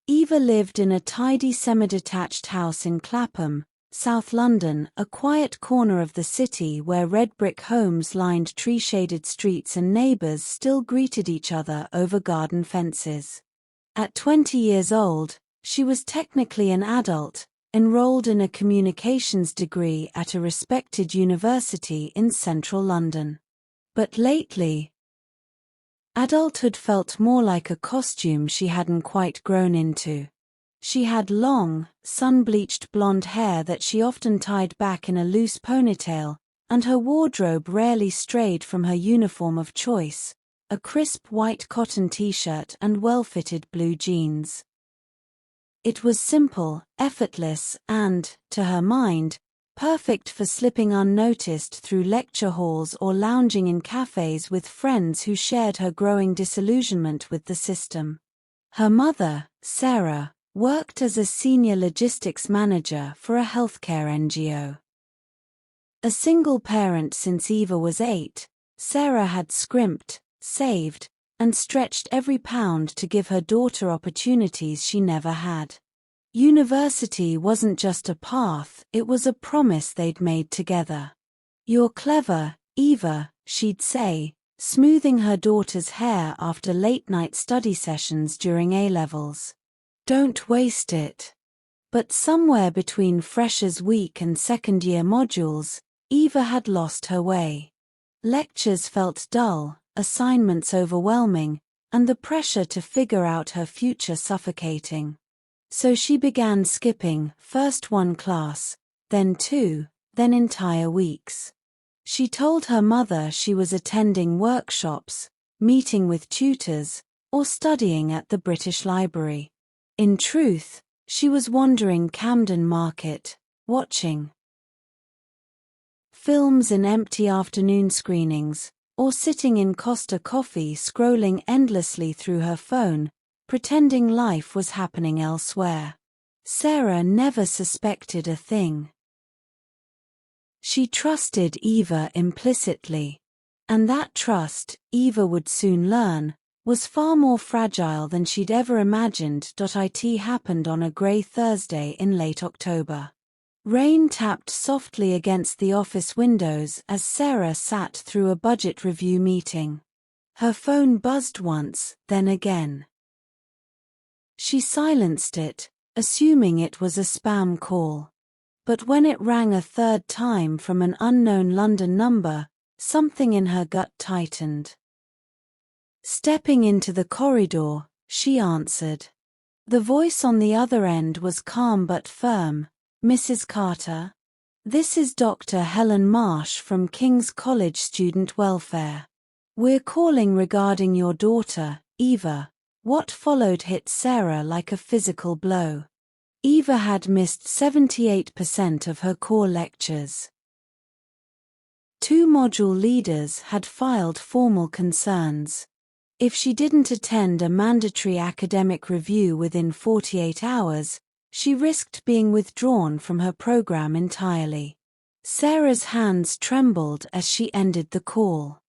Eva lived in a tidy semi-detached house in Clapham, South London, a quiet corner of the city where red brick homes lined tree-shaded streets and neighbours still greeted each other over garden fences. At 20 years old, she was technically an adult, enrolled in a communications degree at a respected university in central London. But lately, adulthood felt more like a costume she hadn't quite grown into. She had long, sun-bleached blonde hair that she often tied back in a loose ponytail, and her wardrobe rarely strayed from her uniform of choice, a crisp white cotton t-shirt and well-fitted blue jeans. It was simple, effortless, and, to her mind, perfect for slipping unnoticed through lecture halls or lounging in cafes with friends who shared her growing disillusionment with the system. Her mother, Sarah, worked as a senior logistics manager for a healthcare NGO. A single parent since Eva was 8, Sarah had scrimped, saved, and stretched every pound to give her daughter opportunities she never had. University wasn't just a path, it was a promise they'd made together. "You're clever, Eva," she'd say, smoothing her daughter's hair after late-night study sessions during A-levels. "Don't waste it." But somewhere between Freshers' Week and second-year modules, Eva had lost her way. Lectures felt dull, assignments overwhelming, and the pressure to figure out her future suffocating. So she began skipping, first one class, then two, then entire weeks. She told her mother she was attending workshops, meeting with tutors, or studying at the British Library. In truth, she was wandering Camden Market, watching films in empty afternoon screenings, or sitting in Costa Coffee scrolling endlessly through her phone, pretending life was happening elsewhere. Sarah never suspected a thing. She trusted Eva implicitly. And that trust, Eva would soon learn, was far more fragile than she'd ever imagined. It happened on a grey Thursday in late October. Rain tapped softly against the office windows as Sarah sat through a budget review meeting. Her phone buzzed once, then again. She silenced it, assuming it was a spam call. But when it rang a third time from an unknown London number, something in her gut tightened. Stepping into the corridor, she answered. The voice on the other end was calm but firm. "Mrs. Carter? This is Dr. Helen Marsh from King's College Student Welfare. We're calling regarding your daughter, Eva." What followed hit Sarah like a physical blow. Eva had missed 78% of her core lectures. 2 module leaders had filed formal concerns. If she didn't attend a mandatory academic review within 48 hours, she risked being withdrawn from her program entirely. Sarah's hands trembled as she ended the call.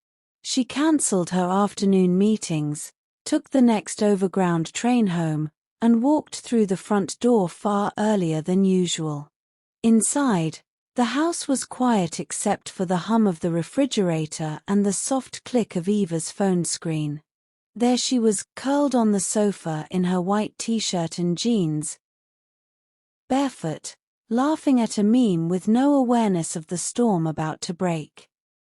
She cancelled her afternoon meetings, took the next overground train home, and walked through the front door far earlier than usual. Inside, the house was quiet except for the hum of the refrigerator and the soft click of Eva's phone screen. There she was, curled on the sofa in her white t-shirt and jeans, barefoot, laughing at a meme with no awareness of the storm about to break.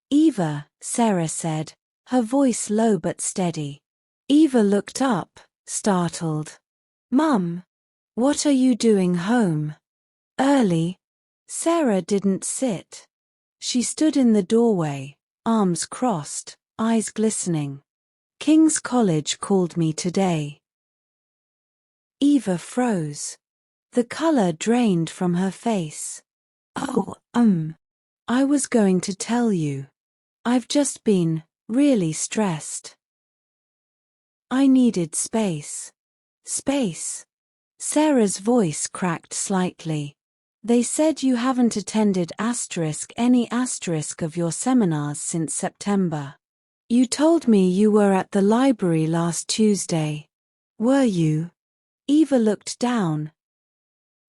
"Eva," Sarah said, her voice low but steady. Eva looked up, startled. "Mum, what are you doing home? Early?" Sarah didn't sit. She stood in the doorway, arms crossed, eyes glistening. "King's College called me today." Eva froze. The color drained from her face. "Oh, I was going to tell you. I've just been really stressed. I needed space." "Space?" Sarah's voice cracked slightly. "They said you haven't attended any of your seminars since September. You told me you were at the library last Tuesday. Were you?" Eva looked down,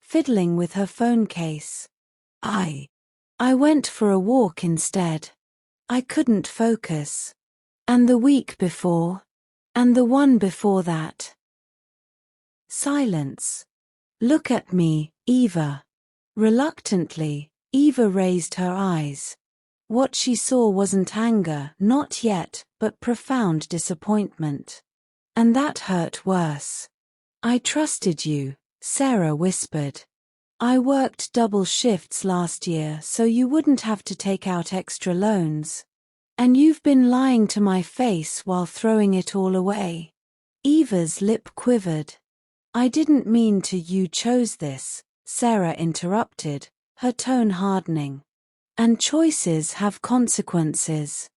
fiddling with her phone case. I went for a walk instead. I couldn't focus. And the week before? And the one before that? Silence. Look at me, Eva. Reluctantly, Eva raised her eyes. What she saw wasn't anger, not yet, but profound disappointment. And that hurt worse. I trusted you, Sarah whispered. I worked double shifts last year so you wouldn't have to take out extra loans. And you've been lying to my face while throwing it all away. Eva's lip quivered. I didn't mean to. You chose this, Sarah interrupted, her tone hardening. And choices have consequences.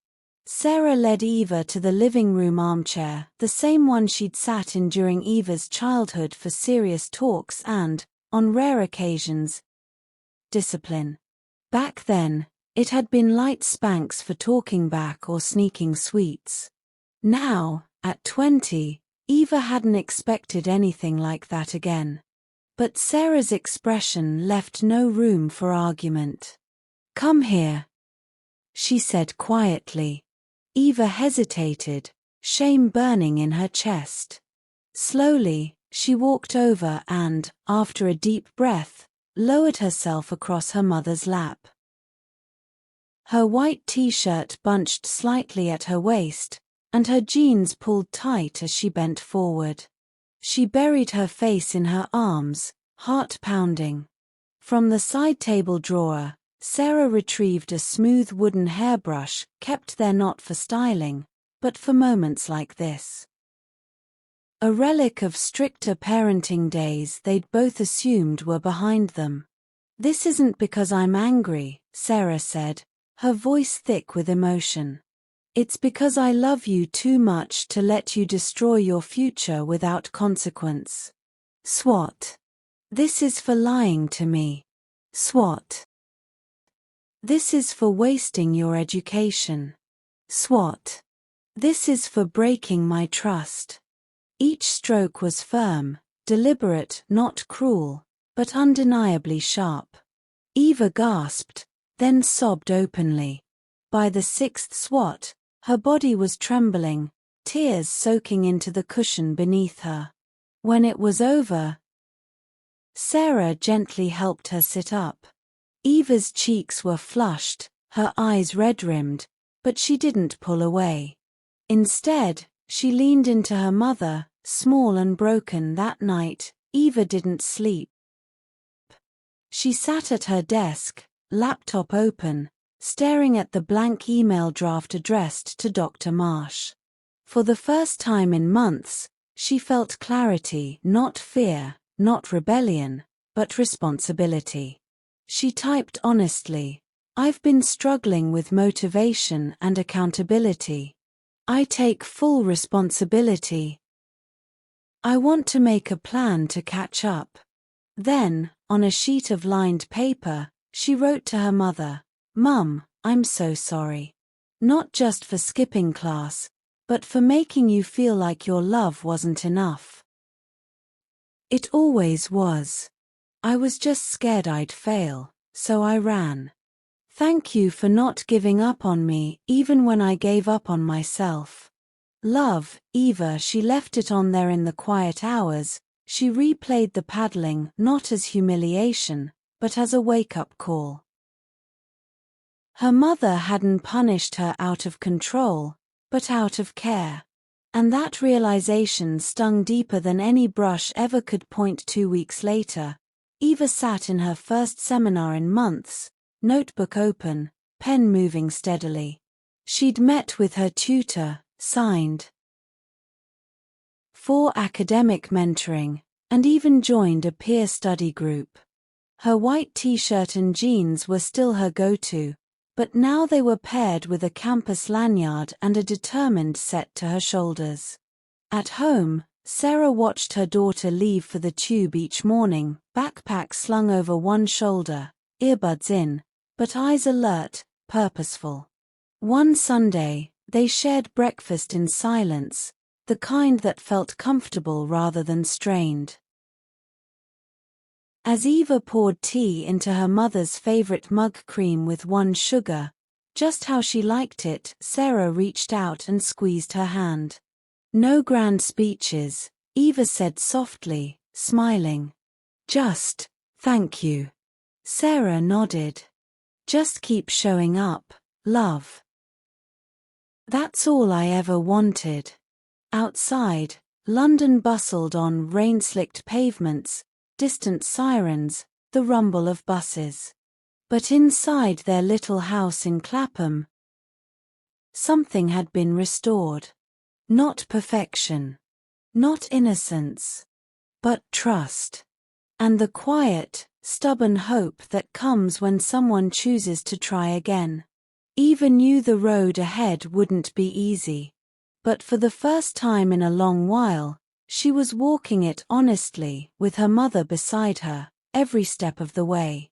Sarah led Eva to the living room armchair, the same one she'd sat in during Eva's childhood for serious talks and, on rare occasions, discipline. Back then, it had been light spanks for talking back or sneaking sweets. Now, at 20, Eva hadn't expected anything like that again. But Sarah's expression left no room for argument. Come here, she said quietly. Eva hesitated, shame burning in her chest. Slowly, she walked over and, after a deep breath, lowered herself across her mother's lap. Her white t-shirt bunched slightly at her waist, and her jeans pulled tight as she bent forward. She buried her face in her arms, heart pounding. From the side table drawer, Sarah retrieved a smooth wooden hairbrush, kept there not for styling, but for moments like this. A relic of stricter parenting days they'd both assumed were behind them. This isn't because I'm angry, Sarah said, her voice thick with emotion. It's because I love you too much to let you destroy your future without consequence. Swat. This is for lying to me. Swat. This is for wasting your education. Swat. This is for breaking my trust. Each stroke was firm, deliberate, not cruel, but undeniably sharp. Eva gasped, then sobbed openly. By the sixth swat, her body was trembling, tears soaking into the cushion beneath her. When it was over, Sarah gently helped her sit up. Eva's cheeks were flushed, her eyes red-rimmed, but she didn't pull away. Instead, she leaned into her mother, small and broken. That night, Eva didn't sleep. She sat at her desk, laptop open, staring at the blank email draft addressed to Dr. Marsh. For the first time in months, she felt clarity, not fear, not rebellion, but responsibility. She typed honestly, I've been struggling with motivation and accountability. I take full responsibility. I want to make a plan to catch up. Then, on a sheet of lined paper, she wrote to her mother, Mum, I'm so sorry. Not just for skipping class, but for making you feel like your love wasn't enough. It always was. I was just scared I'd fail, so I ran. Thank you for not giving up on me, even when I gave up on myself. Love, Eva. She left it on there in the quiet hours. She replayed the paddling, not as humiliation, but as a wake-up call. Her mother hadn't punished her out of control, but out of care. And that realization stung deeper than any brush ever could point. 2 weeks later, Eva sat in her first seminar in months, notebook open, pen moving steadily. She'd met with her tutor, signed for academic mentoring, and even joined a peer study group. Her white t-shirt and jeans were still her go-to, but now they were paired with a campus lanyard and a determined set to her shoulders. At home, Sarah watched her daughter leave for the tube each morning, backpack slung over one shoulder, earbuds in, but eyes alert, purposeful. One Sunday, they shared breakfast in silence, the kind that felt comfortable rather than strained. As Eva poured tea into her mother's favorite mug, cream with 1 sugar, just how she liked it, Sarah reached out and squeezed her hand. No grand speeches, Eva said softly, smiling. Just, thank you. Sarah nodded. Just keep showing up, love. That's all I ever wanted. Outside, London bustled on rain-slicked pavements, distant sirens, the rumble of buses. But inside their little house in Clapham, something had been restored. Not perfection. Not innocence. But trust. And the quiet, stubborn hope that comes when someone chooses to try again. Eva knew the road ahead wouldn't be easy. But for the first time in a long while, she was walking it honestly, with her mother beside her, every step of the way.